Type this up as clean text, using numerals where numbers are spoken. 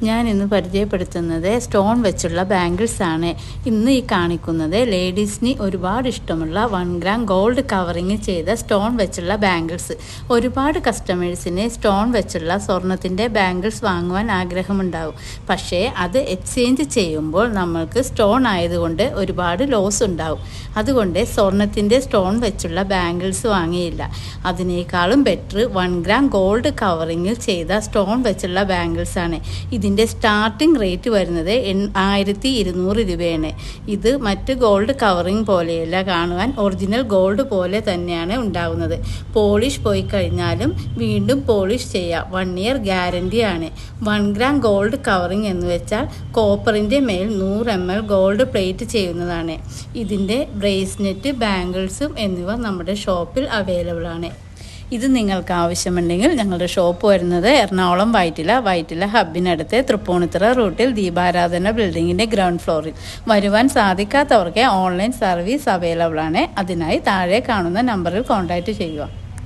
ഞാൻ ഇന്ന് പരിചയപ്പെടുത്തുന്നത് സ്റ്റോൺ വെച്ചുള്ള ബാംഗിൾസ് ആണ്. ഇന്ന് ഈ കാണിക്കുന്നത് ലേഡീസിന് ഒരുപാട് ഇഷ്ടമുള്ള 1 ഗ്രാം ഗോൾഡ് കവറിങ് ചെയ്ത സ്റ്റോൺ വെച്ചുള്ള ബാംഗിൾസ്. ഒരുപാട് കസ്റ്റമേഴ്സിന് സ്റ്റോൺ വെച്ചുള്ള സ്വർണത്തിൻ്റെ ബാംഗിൾസ് വാങ്ങുവാൻ ആഗ്രഹമുണ്ടാവും. പക്ഷേ അത് എക്സ്ചേഞ്ച് ചെയ്യുമ്പോൾ നമ്മൾക്ക് സ്റ്റോൺ ആയതുകൊണ്ട് ഒരുപാട് ലോസ് ഉണ്ടാവും. അതുകൊണ്ട് സ്വർണത്തിൻ്റെ സ്റ്റോൺ വെച്ചുള്ള ബാംഗിൾസ് വാങ്ങിയില്ല. അതിനേക്കാളും ബെറ്റർ 1 ഗ്രാം ഗോൾഡ് കവറിങ്ങിൽ ചെയ്ത സ്റ്റോൺ വെച്ചുള്ള ബാംഗിൾസ് ആണ്. ഇതിൻ്റെ സ്റ്റാർട്ടിംഗ് റേറ്റ് വരുന്നത് 1200 രൂപയാണ്. ഇത് മറ്റ് ഗോൾഡ് കവറിങ് പോലെയല്ല, കാണുവാൻ ഒറിജിനൽ ഗോൾഡ് പോലെ തന്നെയാണ് ഉണ്ടാകുന്നത്. പോളിഷ് പോയി കഴിഞ്ഞാലും വീണ്ടും പോളിഷ് ചെയ്യാം. 1 ഇയർ ഗ്യാരണ്ടി ആണ്. 1 ഗ്രാം ഗോൾഡ് കവറിങ് എന്ന് വെച്ചാൽ കോപ്പറിൻ്റെ മേൽ 100 ml ഗോൾഡ് പ്ലേറ്റ് ചെയ്യുന്നതാണ്. ഇതിൻ്റെ ബ്രേസ്ലെറ്റ്, ബാംഗിൾസും എന്നിവ നമ്മുടെ ഷോപ്പിൽ അവൈലബിൾ ആണ്. ഇത് നിങ്ങൾക്ക് ആവശ്യമുണ്ടെങ്കിൽ ഞങ്ങളുടെ ഷോപ്പ് വരുന്നത് എറണാകുളം വൈറ്റില ഹബിനടുത്ത് തൃപ്പൂണിത്തുറ റൂട്ടിൽ ദീപാരാധന ബിൽഡിങ്ങിൻ്റെ ഗ്രൗണ്ട് ഫ്ലോറിൽ. വരുവാൻ സാധിക്കാത്തവർക്ക് ഓൺലൈൻ സർവീസ് അവൈലബിൾ ആണ്. അതിനായി താഴെ കാണുന്ന നമ്പറിൽ കോൺടാക്റ്റ് ചെയ്യുക.